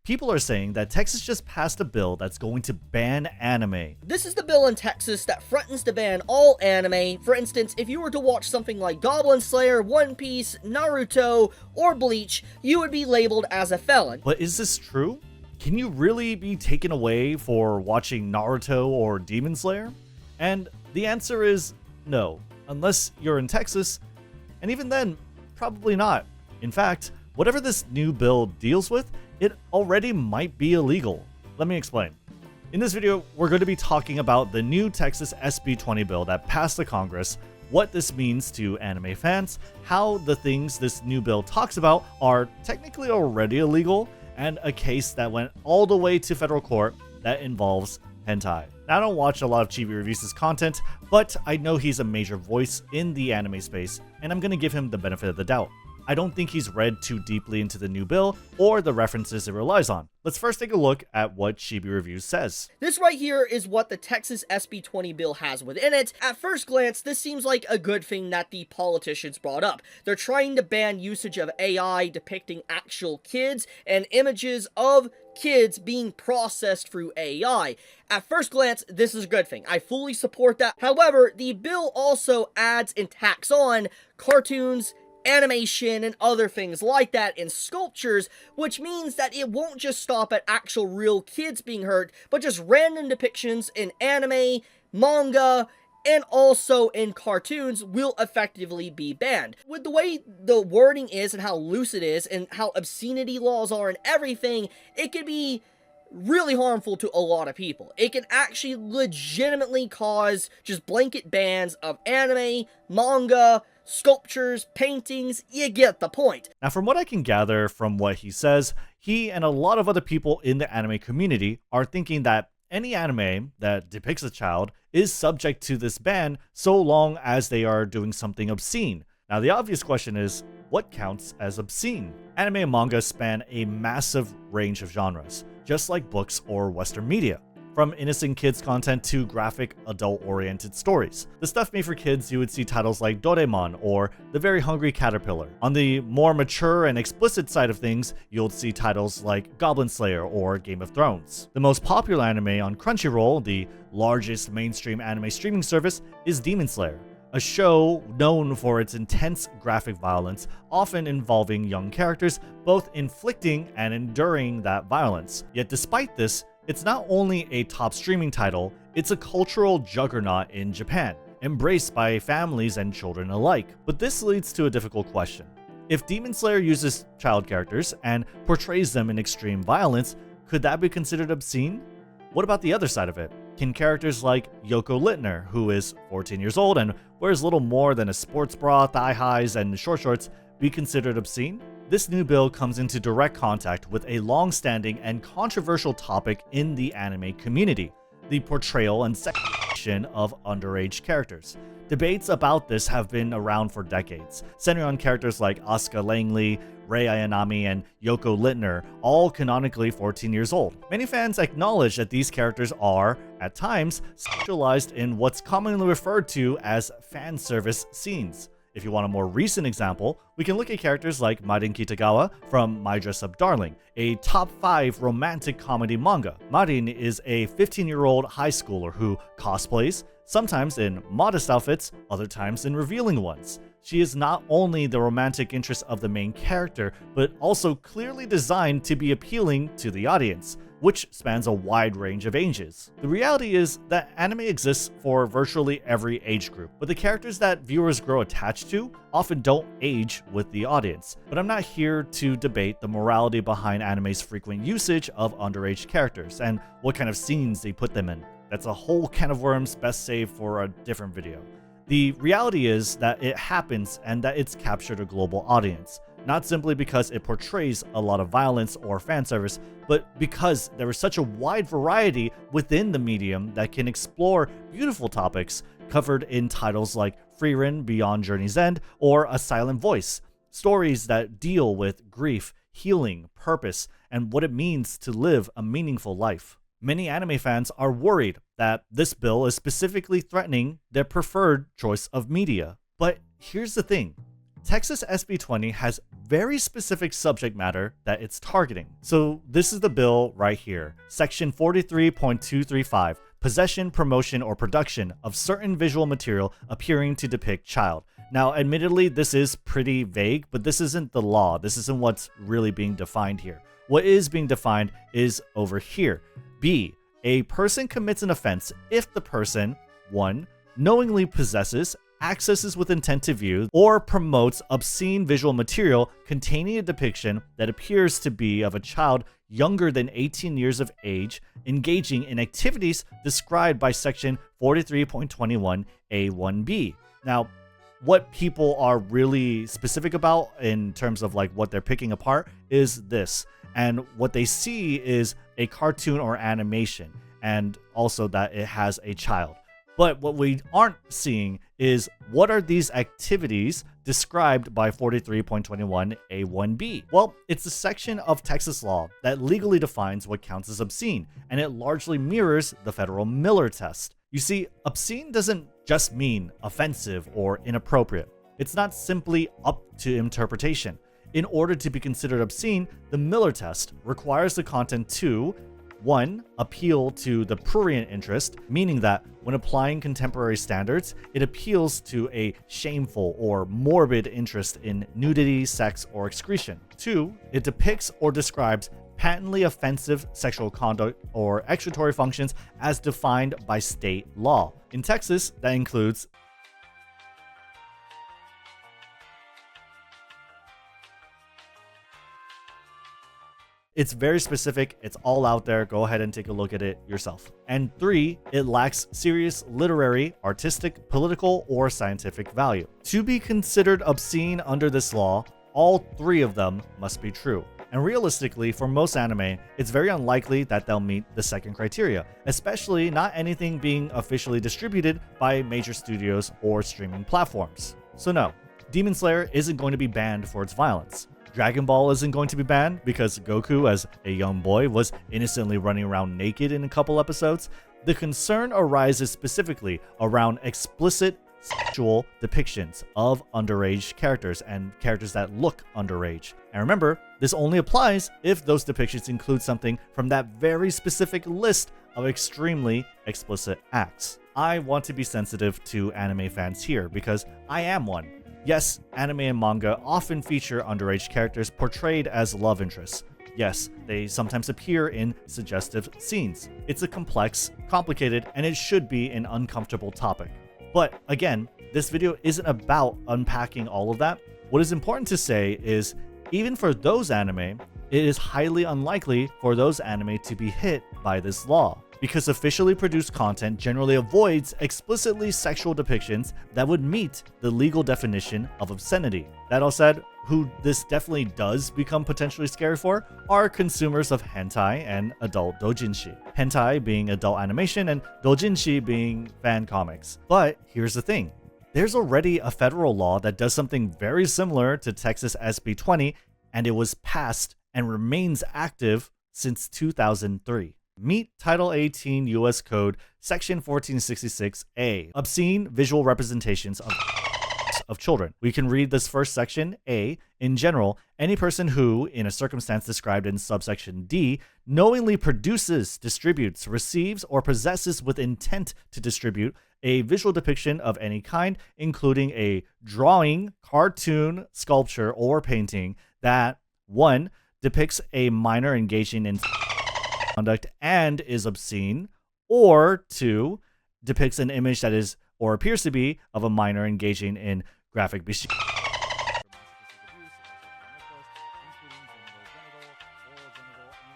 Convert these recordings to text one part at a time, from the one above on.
People are saying that Texas just passed a bill that's going to ban anime. This is the bill in Texas that threatens to ban all anime. For instance, if you were to watch something like Goblin Slayer, One Piece, Naruto, or Bleach, you would be labeled as a felon. But is this true? Can you really be taken away for watching Naruto or Demon Slayer? And the answer is no, unless you're in Texas, and even then, probably not. In fact, whatever this new bill deals with, it already might be illegal. Let me explain. In this video, we're going to be talking about the new Texas SB20 bill that passed the Congress, what this means to anime fans, how the things this new bill talks about are technically already illegal, and a case that went all the way to federal court that involves hentai. Now, I don't watch a lot of Chibi Reviews' content, but I know he's a major voice in the anime space, and I'm going to give him the benefit of the doubt. I don't think he's read too deeply into the new bill or the references it relies on. Let's first take a look at what Chibi Reviews says. This right here is what the Texas SB20 bill has within it. At first glance, this seems like a good thing that the politicians brought up. They're trying to ban usage of AI depicting actual kids and images of kids being processed through AI. At first glance, this is a good thing. I fully support that. However, the bill also adds and tacks on cartoons, animation, and other things like that in sculptures, which means that it won't just stop at actual real kids being hurt, but just random depictions in anime, manga, and also in cartoons will effectively be banned. With the way the wording is and how loose it is and how obscenity laws are and everything, it could be really harmful to a lot of people. It can actually legitimately cause just blanket bans of anime, manga, sculptures, paintings. You get the point. Now, from what I can gather from what he says, he and a lot of other people in the anime community are thinking that any anime that depicts a child is subject to this ban so long as they are doing something obscene. Now, the obvious question is, what counts as obscene? Anime and manga span a massive range of genres, just like books or Western media. From innocent kids content to graphic, adult-oriented stories. The stuff made for kids, you would see titles like Doraemon or The Very Hungry Caterpillar. On the more mature and explicit side of things, you'll see titles like Goblin Slayer or Game of Thrones. The most popular anime on Crunchyroll, the largest mainstream anime streaming service, is Demon Slayer, a show known for its intense graphic violence, often involving young characters, both inflicting and enduring that violence. Yet despite this, it's not only a top streaming title, it's a cultural juggernaut in Japan, embraced by families and children alike. But this leads to a difficult question. If Demon Slayer uses child characters and portrays them in extreme violence, could that be considered obscene? What about the other side of it? Can characters like Yoko Littner, who is 14 years old and wears little more than a sports bra, thigh highs, and short shorts, be considered obscene? This new bill comes into direct contact with a long-standing and controversial topic in the anime community, the portrayal and sexualization of underage characters. Debates about this have been around for decades, centering on characters like Asuka Langley, Rei Ayanami, and Yoko Littner, all canonically 14 years old. Many fans acknowledge that these characters are, at times, sexualized in what's commonly referred to as fan service scenes. If you want a more recent example, we can look at characters like Marin Kitagawa from My Dress Up Darling, a top 5 romantic comedy manga. Marin is a 15-year-old high schooler who cosplays, sometimes in modest outfits, other times in revealing ones. She is not only the romantic interest of the main character, but also clearly designed to be appealing to the audience, which spans a wide range of ages. The reality is that anime exists for virtually every age group, but the characters that viewers grow attached to often don't age with the audience. But I'm not here to debate the morality behind anime's frequent usage of underage characters and what kind of scenes they put them in. That's a whole can of worms best saved for a different video. The reality is that it happens and that it's captured a global audience, not simply because it portrays a lot of violence or fan service, but because there is such a wide variety within the medium that can explore beautiful topics covered in titles like Frieren Beyond Journey's End or A Silent Voice, stories that deal with grief, healing, purpose, and what it means to live a meaningful life. Many anime fans are worried that this bill is specifically threatening their preferred choice of media. But here's the thing. Texas SB20 has very specific subject matter that it's targeting. So this is the bill right here, section 43.235, possession, promotion, or production of certain visual material appearing to depict child. Now, admittedly, this is pretty vague, but this isn't the law. This isn't what's really being defined here. What is being defined is over here. B, a person commits an offense if the person, 1, knowingly possesses, accesses with intent to view, or promotes obscene visual material containing a depiction that appears to be of a child younger than 18 years of age, engaging in activities described by section 43.21a1b. Now, what people are really specific about in terms of like what they're picking apart is this, and what they see is a cartoon or animation, and also that it has a child. But what we aren't seeing is what are these activities described by 43.21a1b? Well, it's a section of Texas law that legally defines what counts as obscene, and it largely mirrors the federal Miller test. You see, obscene doesn't just mean offensive or inappropriate. It's not simply up to interpretation. In order to be considered obscene, the Miller test requires the content to 1. Appeal to the prurient interest, meaning that when applying contemporary standards, it appeals to a shameful or morbid interest in nudity, sex, or excretion. 2. It depicts or describes patently offensive sexual conduct or excretory functions as defined by state law. In Texas, that includes it's very specific, it's all out there, go ahead and take a look at it yourself. And 3, it lacks serious literary, artistic, political, or scientific value. To be considered obscene under this law, all 3 of them must be true. And realistically, for most anime, it's very unlikely that they'll meet the second criteria, especially not anything being officially distributed by major studios or streaming platforms. So no, Demon Slayer isn't going to be banned for its violence. Dragon Ball isn't going to be banned because Goku, as a young boy, was innocently running around naked in a couple episodes. The concern arises specifically around explicit sexual depictions of underage characters and characters that look underage. And remember, this only applies if those depictions include something from that very specific list of extremely explicit acts. I want to be sensitive to anime fans here because I am one. Yes, anime and manga often feature underage characters portrayed as love interests. Yes, they sometimes appear in suggestive scenes. It's a complex, complicated, and it should be an uncomfortable topic. But again, this video isn't about unpacking all of that. What is important to say is, even for those anime, it is highly unlikely for those anime to be hit by this law, because officially produced content generally avoids explicitly sexual depictions that would meet the legal definition of obscenity. That all said, who this definitely does become potentially scary for are consumers of hentai and adult doujinshi. Hentai being adult animation and doujinshi being fan comics. But here's the thing. There's already a federal law that does something very similar to Texas SB20, and it was passed and remains active since 2003. Meet Title 18 U.S. Code, Section 1466A, obscene visual representations of children. We can read this first section, A. In general, any person who, in a circumstance described in subsection D, knowingly produces, distributes, receives, or possesses with intent to distribute a visual depiction of any kind, including a drawing, cartoon, sculpture, or painting that 1. Depicts a minor engaging in conduct and is obscene, or 2. Depicts an image that is or appears to be of a minor engaging in graphic bestiality.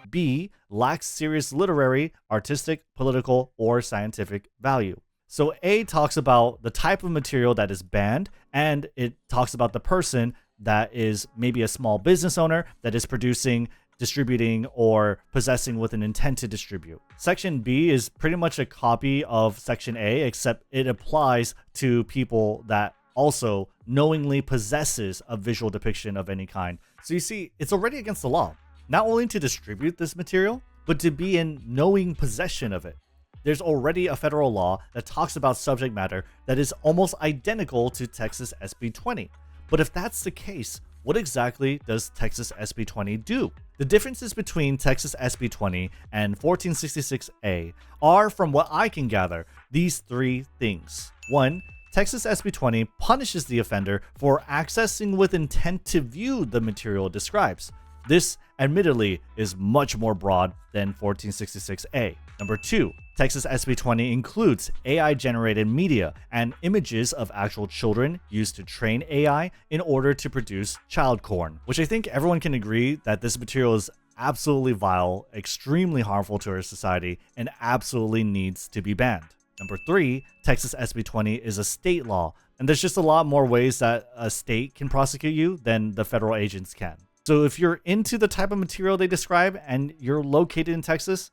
B. Lacks serious literary, artistic, political, or scientific value. So A talks about the type of material that is banned, and it talks about the person that is maybe a small business owner that is producing, distributing, or possessing with an intent to distribute. Section B is pretty much a copy of Section A, except it applies to people that also knowingly possesses a visual depiction of any kind. So you see, it's already against the law, not only to distribute this material, but to be in knowing possession of it. There's already a federal law that talks about subject matter that is almost identical to Texas SB20. But if that's the case, what exactly does Texas SB20 do? The differences between Texas SB20 and 1466A are, from what I can gather, these three things. 1. Texas SB20 punishes the offender for accessing with intent to view the material it describes. This, admittedly, is much more broad than 1466A. Number 2. Texas SB20 includes AI-generated media and images of actual children used to train AI in order to produce child porn, which I think everyone can agree that this material is absolutely vile, extremely harmful to our society, and absolutely needs to be banned. Number 3, Texas SB20 is a state law, and there's just a lot more ways that a state can prosecute you than the federal agents can. So if you're into the type of material they describe and you're located in Texas,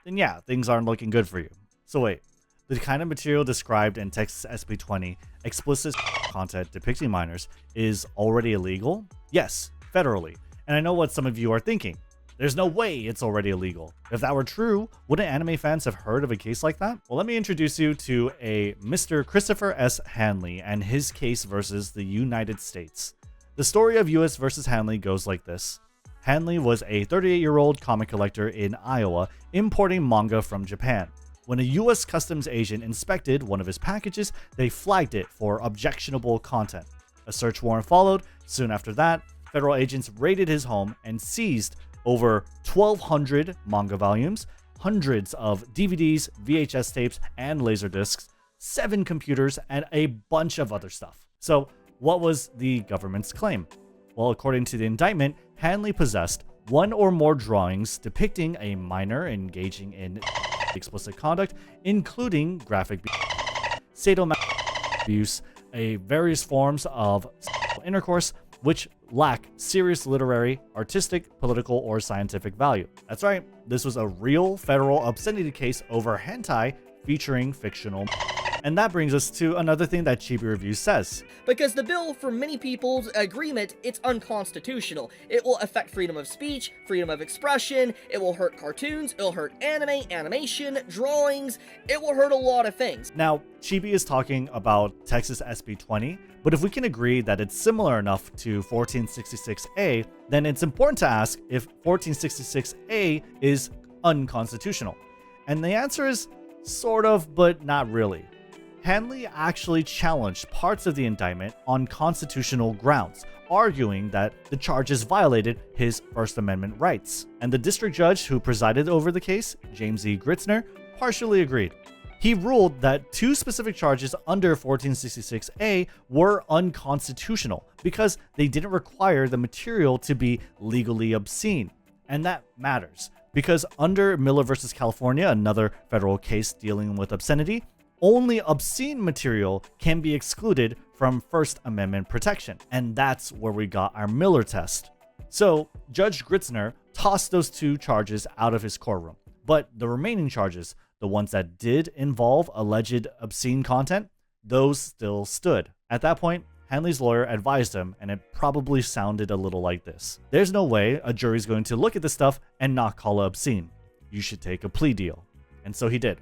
then yeah, things aren't looking good for you. So wait, the kind of material described in Texas SB20, explicit content depicting minors, is already illegal? Yes, federally. And I know what some of you are thinking. There's no way it's already illegal. If that were true, wouldn't anime fans have heard of a case like that? Well, let me introduce you to a Mr. Christopher S. Handley and his case versus the United States. The story of US versus Handley goes like this. Handley was a 38-year-old comic collector in Iowa importing manga from Japan. When a US customs agent inspected one of his packages, they flagged it for objectionable content. A search warrant followed. Soon after that, federal agents raided his home and seized over 1,200 manga volumes, hundreds of DVDs, VHS tapes, and laserdiscs, 7 computers, and a bunch of other stuff. So, what was the government's claim? Well, according to the indictment, Handley possessed one or more drawings depicting a minor engaging in explicit conduct, including graphic sadomasochism abuse, various forms of intercourse, which lack serious literary, artistic, political, or scientific value. That's right, this was a real federal obscenity case over hentai featuring fictional. And that brings us to another thing that Chibi Reviews says. Because the bill, for many people's agreement, it's unconstitutional. It will affect freedom of speech, freedom of expression, it will hurt cartoons, it'll hurt anime, animation, drawings, it will hurt a lot of things. Now, Chibi is talking about Texas SB20, but if we can agree that it's similar enough to 1466A, then it's important to ask if 1466A is unconstitutional. And the answer is sort of, but not really. Handley actually challenged parts of the indictment on constitutional grounds, arguing that the charges violated his First Amendment rights. And the district judge who presided over the case, James E. Gritzner, partially agreed. He ruled that 2 specific charges under 1466A were unconstitutional because they didn't require the material to be legally obscene. And that matters, because under Miller v. California, another federal case dealing with obscenity, only obscene material can be excluded from First Amendment protection. And that's where we got our Miller test. So Judge Gritzner tossed those 2 charges out of his courtroom. But the remaining charges, the ones that did involve alleged obscene content, those still stood. At that point, Handley's lawyer advised him, and it probably sounded a little like this. There's no way a jury's going to look at this stuff and not call it obscene. You should take a plea deal. And so he did.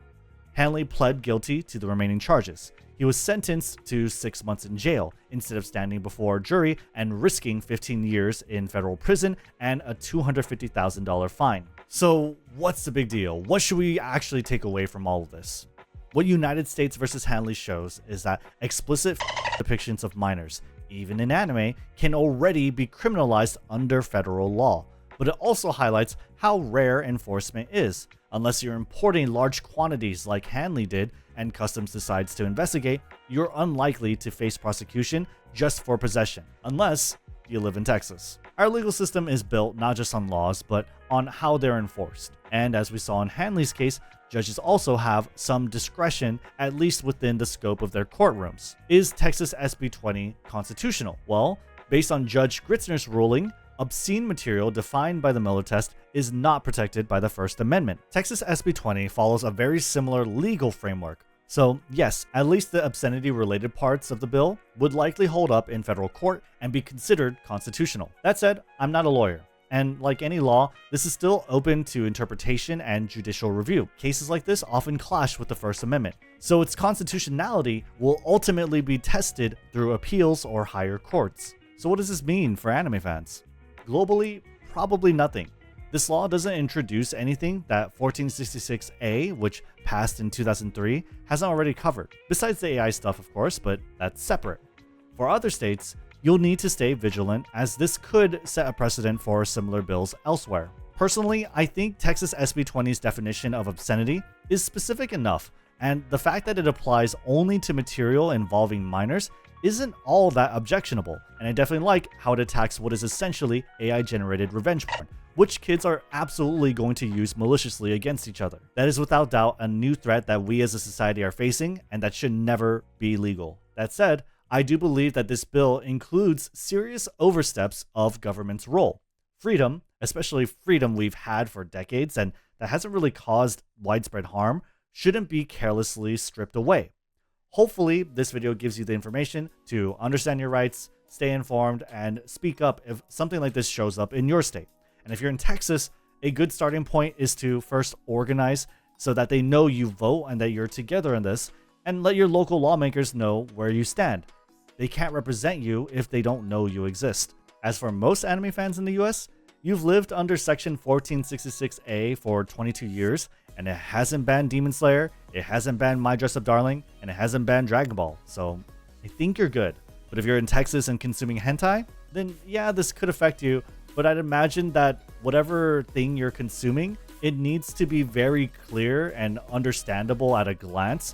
Handley pled guilty to the remaining charges. He was sentenced to 6 months in jail instead of standing before a jury and risking 15 years in federal prison and a $250,000 fine. So what's the big deal? What should we actually take away from all of this? What United States versus Handley shows is that explicit depictions of minors, even in anime, can already be criminalized under federal law. But it also highlights how rare enforcement is. Unless you're importing large quantities like Handley did and Customs decides to investigate, you're unlikely to face prosecution just for possession, unless you live in Texas. Our legal system is built not just on laws, but on how they're enforced. And as we saw in Handley's case, judges also have some discretion, at least within the scope of their courtrooms. Is Texas SB20 constitutional? Well, based on Judge Gritzner's ruling, obscene material defined by the Miller test is not protected by the First Amendment. Texas SB20 follows a very similar legal framework. So yes, at least the obscenity-related parts of the bill would likely hold up in federal court and be considered constitutional. That said, I'm not a lawyer. And like any law, this is still open to interpretation and judicial review. Cases like this often clash with the First Amendment, so its constitutionality will ultimately be tested through appeals or higher courts. So what does this mean for anime fans? Globally, probably nothing. This law doesn't introduce anything that 1466A, which passed in 2003, hasn't already covered. Besides the AI stuff, of course, but that's separate. For other states, you'll need to stay vigilant, as this could set a precedent for similar bills elsewhere. Personally, I think Texas SB20's definition of obscenity is specific enough, and the fact that it applies only to material involving minors isn't all that objectionable, and I definitely like how it attacks what is essentially AI-generated revenge porn, which kids are absolutely going to use maliciously against each other. That is without doubt a new threat that we as a society are facing, and that should never be legal. That said, I do believe that this bill includes serious oversteps of government's role. Freedom, especially freedom we've had for decades and that hasn't really caused widespread harm, shouldn't be carelessly stripped away. Hopefully, this video gives you the information to understand your rights, stay informed, and speak up if something like this shows up in your state. And if you're in Texas, a good starting point is to first organize so that they know you vote and that you're together in this, and let your local lawmakers know where you stand. They can't represent you if they don't know you exist. As for most anime fans in the US, you've lived under Section 1466A for 22 years, and it hasn't banned Demon Slayer, it hasn't banned My Dress Up Darling, and it hasn't banned Dragon Ball, so I think you're good. But if you're in Texas and consuming hentai, then yeah, this could affect you, but I'd imagine that whatever thing you're consuming, it needs to be very clear and understandable at a glance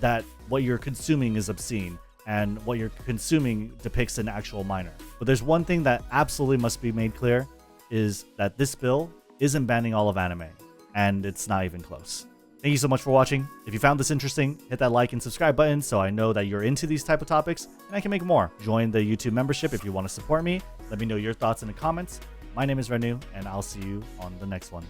that what you're consuming is obscene and what you're consuming depicts an actual minor. But there's one thing that absolutely must be made clear, is that this bill isn't banning all of anime, and it's not even close. Thank you so much for watching. If you found this interesting, hit that like and subscribe button so I know that you're into these type of topics and I can make more. Join the YouTube membership if you want to support me. Let me know your thoughts in the comments. My name is Rednu, and I'll see you on the next one.